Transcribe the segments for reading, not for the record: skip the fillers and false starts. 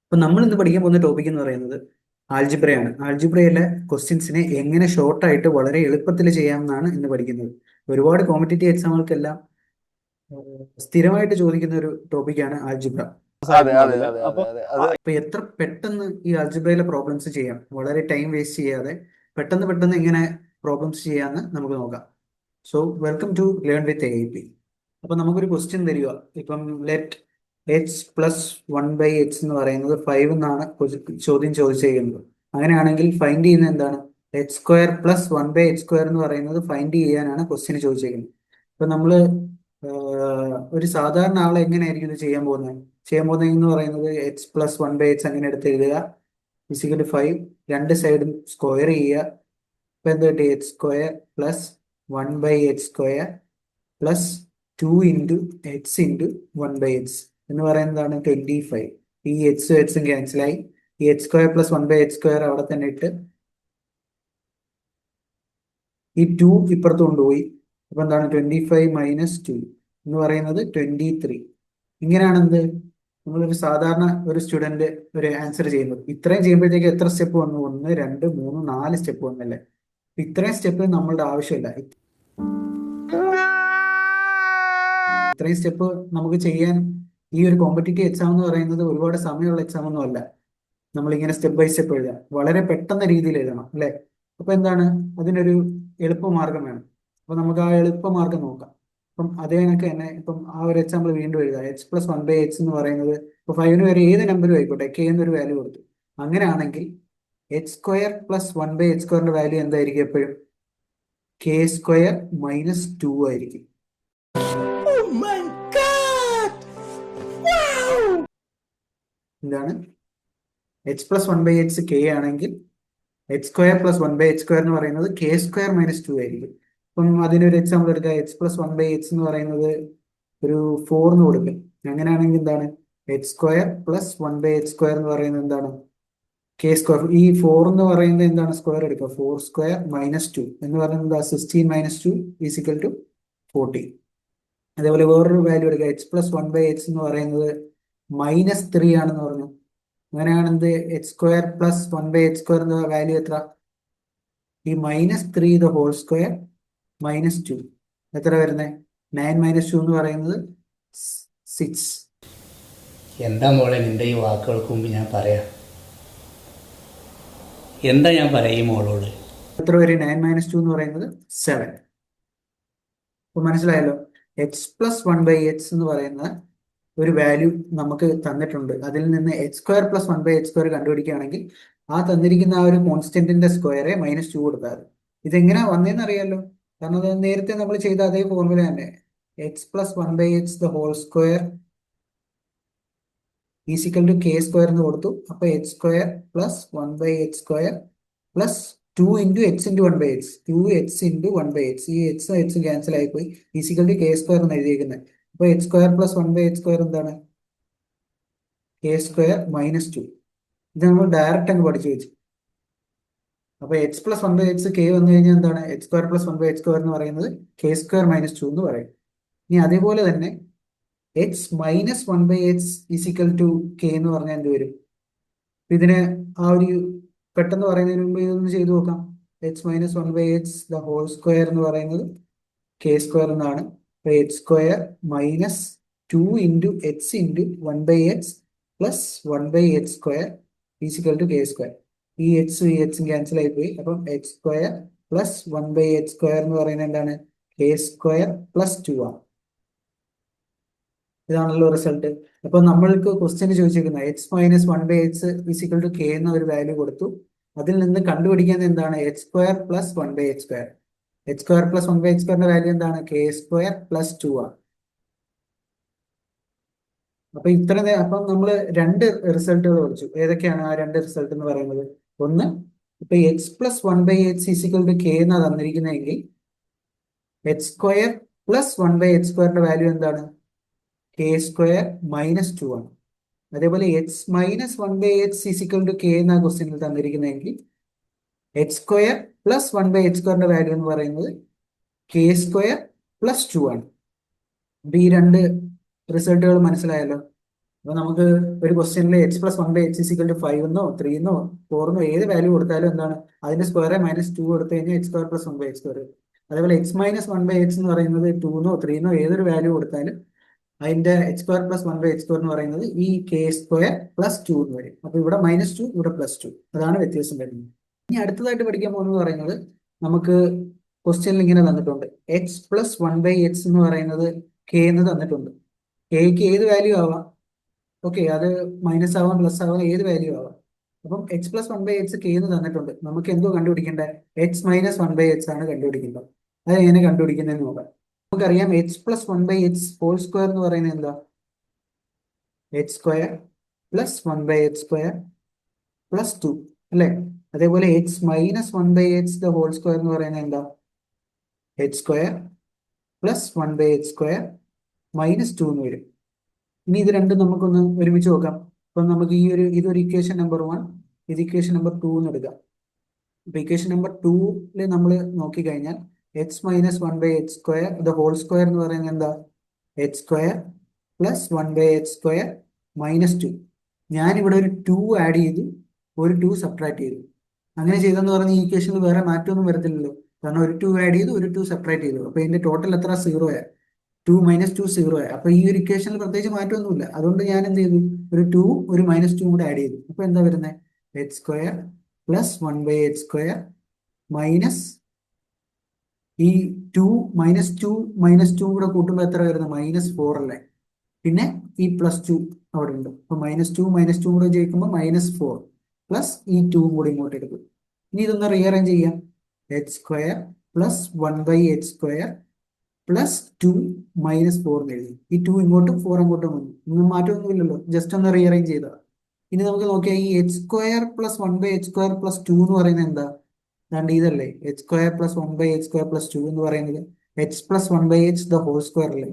അപ്പൊ നമ്മൾ ഇന്ന് പഠിക്കാൻ പോകുന്ന ടോപ്പിക് എന്ന് പറയുന്നത് ആൽജിബ്രയാണ്. ആൽജിബ്രയിലെ ക്വസ്റ്റ്യൻസിനെ എങ്ങനെ ഷോർട്ടായിട്ട് വളരെ എളുപ്പത്തിൽ ചെയ്യാമെന്നാണ് ഇന്ന് പഠിക്കുന്നത്. ഒരുപാട് കോമ്പറ്റേറ്റീവ് എക്സാമുകൾക്കെല്ലാം സ്ഥിരമായിട്ട് ചോദിക്കുന്ന ഒരു ടോപ്പിക്കാണ് ആൽജിബ്ര. അതെ അതെ അതെ അതെ അതെ അത് അപ്പൊ എത്ര പെട്ടെന്ന് ഈ ആൽജിബ്രയിലെ പ്രോബ്ലംസ് ചെയ്യാം, വളരെ ടൈം വേസ്റ്റ് ചെയ്യാതെ പെട്ടെന്ന് പെട്ടെന്ന് എങ്ങനെ പ്രോബ്ലംസ് ചെയ്യാമെന്ന് നമുക്ക് നോക്കാം. So welcome to learn with AIP. അപ്പൊ നമുക്കൊരു ക്വസ്റ്റ്യൻ തരിക. ഇപ്പം ലെറ്റ് എച്ച് പ്ലസ് 1/h എന്ന് പറയുന്നത് 5 എന്നാണ് ചോദ്യം ചോദിച്ചിരിക്കുന്നത്. അങ്ങനെയാണെങ്കിൽ ഫൈൻഡ് ചെയ്യുന്നത് എന്താണ്? h² + 1/h² എന്ന് പറയുന്നത് ഫൈൻഡ് ചെയ്യാനാണ് ക്വസ്റ്റ്യൻ ചോദിച്ചിരിക്കുന്നത്. ഇപ്പൊ നമ്മള് ഒരു സാധാരണ ആളെ എങ്ങനെയായിരിക്കും ഇത് ചെയ്യാൻ പോകുന്നത് എന്ന് പറയുന്നത് h+1/h അങ്ങനെ എടുത്ത് എഴുതുക. ഫിസിക്കൽ 5 രണ്ട് സൈഡും സ്ക്വയർ ചെയ്യുക. ഇപ്പൊ എന്ത് കിട്ടി? h² + 1/h² plus 2 × h × 1/h എന്ന് പറയുന്നതാണ് 25. ഈ എച്ചും എച്ചും ക്യാൻസലായി. ഈ h² + 1/h² അവിടെ തന്നെ ഇട്ട് ഈ 2 ഇപ്പുറത്ത് കൊണ്ടുപോയി. അപ്പൊ എന്താണ്? 25 - 2 എന്ന് പറയുന്നത് 23. ഇങ്ങനെയാണ് എന്ത് നമ്മളൊരു സാധാരണ ഒരു സ്റ്റുഡന്റ് ഒരു ആൻസർ ചെയ്യുന്നത്. ഇത്രയും ചെയ്യുമ്പോഴത്തേക്ക് എത്ര സ്റ്റെപ്പ് വന്നു? 1 2 3 4 സ്റ്റെപ്പ് വന്നല്ലേ. ഇത്രയും സ്റ്റെപ്പ് നമ്മളുടെ ആവശ്യമില്ല. ഇത്രയും സ്റ്റെപ്പ് നമുക്ക് ചെയ്യാൻ ഈ ഒരു കോമ്പറ്റേറ്റീവ് എക്സാം എന്ന് പറയുന്നത് ഒരുപാട് സമയമുള്ള എക്സാം ഒന്നും അല്ല. നമ്മളിങ്ങനെ സ്റ്റെപ്പ് ബൈ സ്റ്റെപ്പ് എഴുതാം, വളരെ പെട്ടെന്ന രീതിയിൽ എഴുതണം അല്ലെ. അപ്പൊ എന്താണ്? അതിനൊരു എളുപ്പമാർഗം വേണം. അപ്പൊ നമുക്ക് ആ എളുപ്പമാർഗം നോക്കാം. അപ്പം അതേ കണക്ക് തന്നെ ഇപ്പം ആ ഒരു എക്സാമ്പിൾ വീണ്ടും എഴുതാം. h+1/h എന്ന് പറയുന്നത് ഇപ്പൊ 5 വരെ ഏത് നമ്പറും ആയിക്കോട്ടെ, k എന്നൊരു വാല്യൂ കൊടുത്തു. അങ്ങനെയാണെങ്കിൽ h² + 1/h² വാല്യൂ എന്തായിരിക്കും? എപ്പോഴും k² - 2 ആയിരിക്കും. എന്താണ്? h+1/h k ആണെങ്കിൽ h² + 1/h² എന്ന് പറയുന്നത് k² - 2 ആയിരിക്കും. അപ്പം അതിനൊരു എക്സാമ്പിൾ എടുക്കുക. h+1/h എന്ന് പറയുന്നത് ഒരു 4 എന്ന് കൊടുക്കും. അങ്ങനെയാണെങ്കിൽ എന്താണ്? h² + 1/h² എന്ന് പറയുന്നത് എന്താണ്? k². ഈ 4 എന്ന് പറയുന്നത് എന്താണ്? സ്ക്വയർ എടുക്കുക. 4² - 2 എന്ന് പറയുന്നത് 16 - 2 = 40. അതേപോലെ വേറൊരു വാല്യൂ എടുക്കുക. h+1/h എന്ന് പറയുന്നത് -3 ആണെന്ന് പറഞ്ഞു. അങ്ങനെയാണെന്ത്? h² + 1/h² എന്ന വാല്യൂ എത്ര? ഈ -3 ദ ഹോൾ സ്ക്വയർ -2 എത്ര വരുന്നത്? 9 - 2 എന്ന് പറയുന്നത് 6. എന്താ മോളെ നിന്റെ ഈ വാക്കുകൾക്ക് മുമ്പ് ഞാൻ പറയാം? എന്താ ഞാൻ പറയാം ഈ മോളോട്? എത്ര വരും? 9 - 2 എന്ന് പറയുന്നത് 7. അപ്പൊ മനസ്സിലായല്ലോ. h+1/h എന്ന് പറയുന്ന ഒരു വാല്യൂ നമുക്ക് തന്നിട്ടുണ്ട്. അതിൽ നിന്ന് h² + 1/h² കണ്ടുപിടിക്കുകയാണെങ്കിൽ ആ തന്നിരിക്കുന്ന ആ ഒരു കോൺസ്റ്റന്റിന്റെ സ്ക്വയറെ -2 കൊടുത്താൽ ഇതെങ്ങനെയാ വന്നതെന്ന് അറിയാലോ. കാരണം അത് നേരത്തെ നമ്മൾ ചെയ്ത അതേ ഫോർമുല തന്നെ. h+1/h the whole square = k² എന്ന് കൊടുത്തു. അപ്പൊ h² + 1/h² plus 2 × h × 1/h 2h × 1/h. ഈ h ക്യാൻസൽ ആയിപ്പോയി. = k² എന്ന് എഴുതിയിരിക്കുന്നത്. അപ്പൊ h² + 1/h² എന്താണ്? k² - 2. ഇത് നമ്മൾ ഡയറക്റ്റ് അങ്ങ് പഠിച്ചു വെച്ചു. അപ്പൊ h+1/h k വന്നു കഴിഞ്ഞാൽ എന്താണ്? h² + 1/h² എന്ന് പറയുന്നത് k² - 2 എന്ന് പറയും. ഇനി അതേപോലെ തന്നെ h - 1/h = k എന്ന് പറഞ്ഞാൽ എന്ത് വരും? ഇതിനെ ആ ഒരു പെട്ടെന്ന് പറയുന്നതിന് മുമ്പ് ഇതൊന്ന് ചെയ്തു നോക്കാം. h - 1/h the whole square എന്ന് പറയുന്നത് k² എന്നാണ്. h² - 2 × h × 1/h plus 1/h² = k². ഈ h ക്യാൻസൽ ആയി പോയി. അപ്പം h² + 1/h² എന്ന് പറയുന്നത് എന്താണ്? k² + 2 ആണ്. ഇതാണല്ലോ റിസൾട്ട്. അപ്പൊ നമ്മൾക്ക് ക്വസ്റ്റ്യൻ ചോദിച്ചിരിക്കുന്നത് h - 1/h = k എന്ന ഒരു വാല്യൂ കൊടുത്തു. അതിൽ നിന്ന് കണ്ടുപിടിക്കുന്നത് എന്താണ്? h² + 1/h². h² + 1/h² value എന്താണ്? k² + 2 ആണ്. അപ്പൊ അപ്പം നമ്മൾ രണ്ട് റിസൾട്ടുകൾ പഠിച്ചു. ഏതൊക്കെയാണ് ആ രണ്ട് റിസൾട്ട് എന്ന് പറയുന്നത്? ഒന്ന്, ഇപ്പൊ h + 1/h = k എന്നാ തന്നിരിക്കുന്നതെങ്കിൽ h² + 1/h² വാല്യൂ എന്താണ്? k² - 2 ആണ്. അതേപോലെ h - 1/h = k എന്ന ക്വസ്റ്റ്യനിൽ തന്നിരിക്കുന്നതെങ്കിൽ h² + 1/h² വാല്യൂ എന്ന് പറയുന്നത് k² + 2 ആണ്. അപ്പൊ ഈ രണ്ട് റിസൾട്ടുകൾ മനസ്സിലായല്ലോ. അപ്പൊ നമുക്ക് ഒരു ക്വസ്റ്റ്യനിൽ X plus one by X is equal to 5 എന്നോ 3 എന്നോ 4 എന്നോ ഏത് വാല്യൂ കൊടുത്താലും എന്താണ് അതിന്റെ സ്ക്വയർ -2 കൊടുത്തു കഴിഞ്ഞാൽ x square plus one by X square. അതേപോലെ X minus one by X എന്ന് പറയുന്നത് 2 എന്നോ 3 എന്നോ ഏതൊരു വാല്യൂ കൊടുത്താലും അതിന്റെ X square plus one by X square എന്ന് പറയുന്നത് ഈ കെ സ്ക്വയർ പ്ലസ് 2 എന്ന് വരും. അപ്പൊ ഇവിടെ -2, ഇവിടെ +2. അതാണ് വ്യത്യാസം വരുന്നത്. ഇനി അടുത്തതായിട്ട് പഠിക്കാൻ പോകുന്നത് പറയുന്നത് നമുക്ക് ക്വസ്റ്റ്യനിൽ ഇങ്ങനെ തന്നിട്ടുണ്ട് X plus one by X എന്ന് പറയുന്നത് കെ എന്ന് തന്നിട്ടുണ്ട്. കെക്ക് ഏത് വാല്യൂ ആവാം. ഓക്കെ, അത് മൈനസ് ആവാം പ്ലസ് ആവാം ഏത് വാല്യൂ ആവാം. അപ്പം X plus one by X K എന്ന് തന്നിട്ടുണ്ട്. നമുക്ക് എന്തോ കണ്ടുപിടിക്കേണ്ടത് X minus one by X ആണ് കണ്ടുപിടിക്കേണ്ടത്. അത് എങ്ങനെ കണ്ടുപിടിക്കുന്നതെന്ന് നോക്കാം. നമുക്കറിയാം X plus one by X whole square എന്ന് പറയുന്നത് എന്താ X square plus one by X square plus 2 അല്ലേ. അതേപോലെ X minus one by X the whole square എന്ന് പറയുന്നത് എന്താ X square plus one by X square -2 എന്ന് വരും. ഇനി ഇത് രണ്ടും നമുക്കൊന്ന് ഒരുമിച്ച് നോക്കാം. അപ്പൊ നമുക്ക് ഇതൊരു ഇക്വേഷൻ നമ്പർ 1, ഇത് ഇക്വേഷൻ നമ്പർ 2 എന്ന് എടുക്കാം. അപ്പൊ ഇക്വേഷൻ നമ്പർ 2 നമ്മൾ നോക്കിക്കഴിഞ്ഞാൽ X minus one by X square the whole square എന്ന് പറയുന്നത് എന്താ X square plus one by X square -2. ഞാനിവിടെ ഒരു 2 ആഡ് ചെയ്തു, ഒരു 2 സബ്ട്രാക്ട് ചെയ്തു. അങ്ങനെ ചെയ്തെന്ന് പറഞ്ഞ ഈ ഇക്വേഷനിൽ വേറെ മാറ്റമൊന്നും വരത്തില്ലല്ലോ. കാരണം ഒരു 2 ആഡ് ചെയ്തു, ഒരു 2 സബ്ട്രാക്ട് ചെയ്തു. അപ്പൊ ഇതിന്റെ ടോട്ടൽ എത്ര 0 ആയി. 2 - 2 0 ആയി. അപ്പൊ ഈ ഒരു ഇക്വേഷനിൽ പ്രത്യേകിച്ച് മാറ്റമൊന്നുമില്ല. അതുകൊണ്ട് ഞാൻ എന്ത് ചെയ്തു, ഒരു 2 ഒരു -2 കൂടെ ആഡ് ചെയ്തു. അപ്പൊ എന്താ വരുന്നത് x square plus one by X square minus ഈ 2 -2 കൂടെ കൂട്ടുമ്പോൾ എത്ര വരുന്നത് -4 അല്ലേ. പിന്നെ ഈ +2 അവിടെ ഉണ്ട്. അപ്പൊ -2 കൂടെ ജയിക്കുമ്പോൾ -4 പ്ലസ് ഈ 2 കൂടി ഇങ്ങോട്ട് എടുക്കും. ഇനി ഇതൊന്ന് റീഅറേഞ്ച് ചെയ്യാം. X square plus one by X square plus 2 -4 എന്ന് എഴുതി. ഈ 2 ഇങ്ങോട്ടും 4 അങ്ങോട്ടും വന്നു. ഒന്നും മാറ്റമൊന്നുമില്ലല്ലോ, ജസ്റ്റ് ഒന്ന് റീഅറേഞ്ച് ചെയ്താൽ. ഇനി നമുക്ക് നോക്കിയാൽ ഈ x square plus one by X square plus 2 എന്ന് പറയുന്നത് എന്താ ദാണ്ട് ഇതല്ലേ x square plus one by X square plus 2 എന്ന് പറയുന്നത് x plus one by X the whole square അല്ലേ.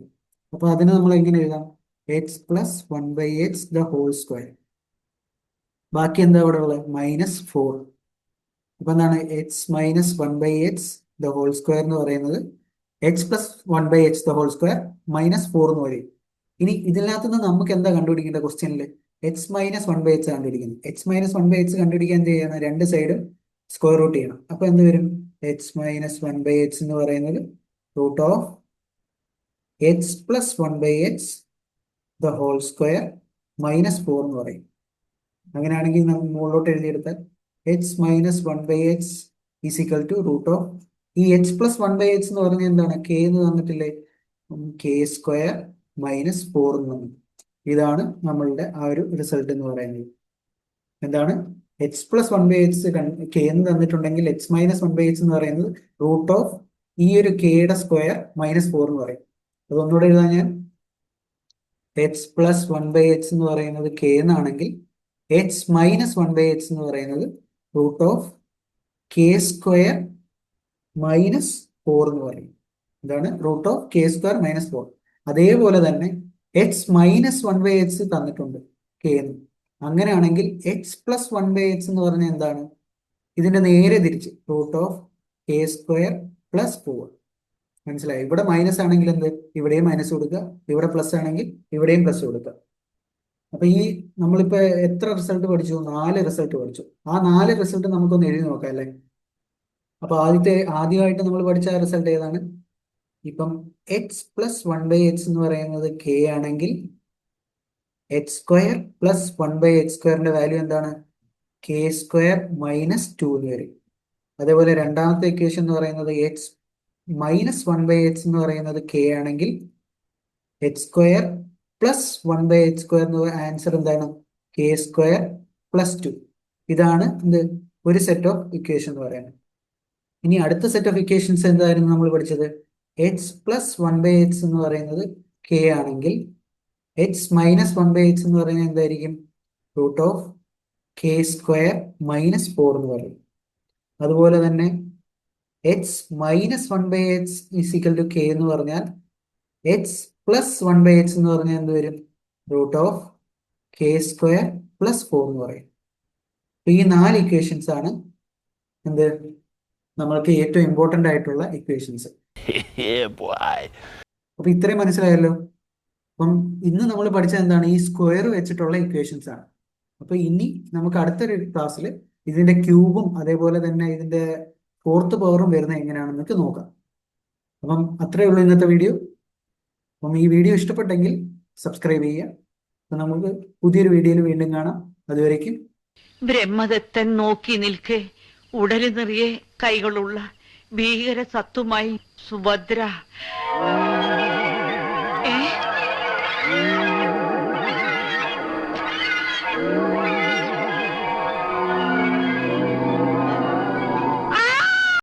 അപ്പൊ അതിന് നമ്മൾ എങ്ങനെ എഴുതാം x plus one by X the whole square. ബാക്കി എന്താ ഇവിടെ ഉള്ളത് -4. അപ്പൊ എന്താണ് x minus one by X the whole square എന്ന് പറയുന്നത് x plus one by X the whole square -4 എന്ന് പറയും. ഇനി ഇതിനകത്ത് നിന്ന് നമുക്ക് എന്താ കണ്ടുപിടിക്കേണ്ട ക്വസ്റ്റ്യനിൽ x minus one by x കണ്ടുപിടിക്കുന്നത്. X minus one by x കണ്ടുപിടിക്കാൻ എന്ത് ചെയ്യണം, രണ്ട് സൈഡും സ്ക്വയർ റൂട്ട് ചെയ്യണം. അപ്പൊ എന്ത് വരും x minus one by X എന്ന് പറയുന്നത് root of x plus one by X the whole square -4 എന്ന് പറയും. അങ്ങനെയാണെങ്കിൽ നമുക്ക് മുകളിലോട്ട് എഴുതിയെടുത്താൽ x minus one by x is equal to root of ഈ x plus one by X എന്ന് പറഞ്ഞാൽ എന്താണ് കെ എന്ന് തന്നിട്ടില്ലേ, കെ സ്ക്വയർ -4 എന്ന് തന്നു. ഇതാണ് നമ്മളുടെ ആ ഒരു റിസൾട്ട് എന്ന് പറയുന്നത്. എന്താണ് x plus one by X K എന്ന് തന്നിട്ടുണ്ടെങ്കിൽ x minus one by X എന്ന് പറയുന്നത് റൂട്ട് ഓഫ് ഈ ഒരു കെയുടെ സ്ക്വയർ -4 എന്ന് പറയും. അതൊന്നുകൂടെ എഴുതാൻ ഞാൻ x plus one by X എന്ന് പറയുന്നത് കെ എന്നാണെങ്കിൽ x minus one by X എന്ന് പറയുന്നത് റൂട്ട് ഓഫ് കെ സ്ക്വയർ -4 എന്ന് പറയും. എന്താണ് റൂട്ട് ഓഫ് കെ സ്ക്വയർ -4. അതേപോലെ തന്നെ x minus one by x തന്നിട്ടുണ്ട് കെ എന്ന്. അങ്ങനെയാണെങ്കിൽ x plus one by X എന്ന് പറഞ്ഞാൽ എന്താണ് ഇതിന്റെ നേരെ തിരിച്ച് റൂട്ട് ഓഫ് കെ സ്ക്വയർ +4. മനസ്സിലായി. ഇവിടെ മൈനസ് ആണെങ്കിൽ എന്ത് ഇവിടെയും മൈനസ് കൊടുക്കുക, ഇവിടെ പ്ലസ് ആണെങ്കിൽ ഇവിടെയും പ്ലസ് കൊടുക്കുക. അപ്പൊ ഈ നമ്മളിപ്പോ എത്ര റിസൾട്ട് പഠിച്ചു, 4 റിസൾട്ട് പഠിച്ചു. ആ 4 റിസൾട്ട് നമുക്കൊന്ന് എഴുതി നോക്കാം അല്ലേ. അപ്പൊ ആദ്യമായിട്ട് നമ്മൾ പഠിച്ച റിസൾട്ട് ഏതാണ്, ഇപ്പം x plus one by X എന്ന് പറയുന്നത് കെ ആണെങ്കിൽ x square plus one by x സ്ക്വയറിന്റെ വാല്യൂ എന്താണ് കെ സ്ക്വയർ -2 എന്ന് വരും. അതേപോലെ രണ്ടാമത്തെ ഇക്വേഷൻ എന്ന് പറയുന്നത് x minus one by X എന്ന് പറയുന്നത് കെ ആണെങ്കിൽ x square plus one by X square എന്ന് ആൻസർ എന്താണ് കെ സ്ക്വയർ +2. ഇതാണ് എന്ത് ഒരു സെറ്റ് ഓഫ് ഇക്വേഷൻ എന്ന് പറയുന്നത്. ഇനി അടുത്ത സെറ്റ് ഓഫ് ഇക്വേഷൻസ് എന്തായിരുന്നു നമ്മൾ പഠിച്ചത്, x plus one by X എന്ന് പറയുന്നത് കെ ആണെങ്കിൽ x minus one by X എന്ന് പറയുന്നത് എന്തായിരിക്കും റൂട്ട് ഓഫ് കെ സ്ക്വയർ -4 എന്ന് പറയും. അതുപോലെ തന്നെ x minus one by x is equal to K എന്ന് പറഞ്ഞാൽ x plus one by X എന്ന് പറഞ്ഞാൽ എന്ത് വരും റൂട്ട് ഓഫ് കെ സ്ക്വയർ +4 എന്ന് പറയും. അപ്പൊ ഈ 4 ഇക്വേഷൻസ് ആണ് എന്ത് നമ്മൾക്ക് ഏറ്റവും ഇമ്പോർട്ടന്റ് ആയിട്ടുള്ള ഇക്വേഷൻസ്. അപ്പൊ ഇത്രയും മനസ്സിലായല്ലോ. അപ്പം ഇന്ന് നമ്മൾ പഠിച്ചത് എന്താണ്? ഈ സ്ക്വയർ വെച്ചിട്ടുള്ള ഇക്വേഷൻസ് ആണ്. അപ്പൊ ഇനി നമുക്ക് അടുത്തൊരു ക്ലാസ്സിൽ ഇതിന്റെ ക്യൂബും അതേപോലെ തന്നെ ഇതിന്റെ ഫോർത്ത് പവറും വരുന്നത് എങ്ങനെയാണെന്നൊക്കെ നോക്കാം. അപ്പം അത്രയേ ഉള്ളൂ ഇന്നത്തെ വീഡിയോ. അപ്പം ഈ വീഡിയോ ഇഷ്ടപ്പെട്ടെങ്കിൽ സബ്സ്ക്രൈബ് ചെയ്യുക. അപ്പം നമുക്ക് പുതിയൊരു വീഡിയോയിൽ വീണ്ടും കാണാം. അതുവരേക്കും ബ്രഹ്മദത്തൻ നോക്കി നിൽക്കെ ഉടല് നിറയെ കൈകളുള്ള ഭീകര സത്തുമായി സുഭദ്ര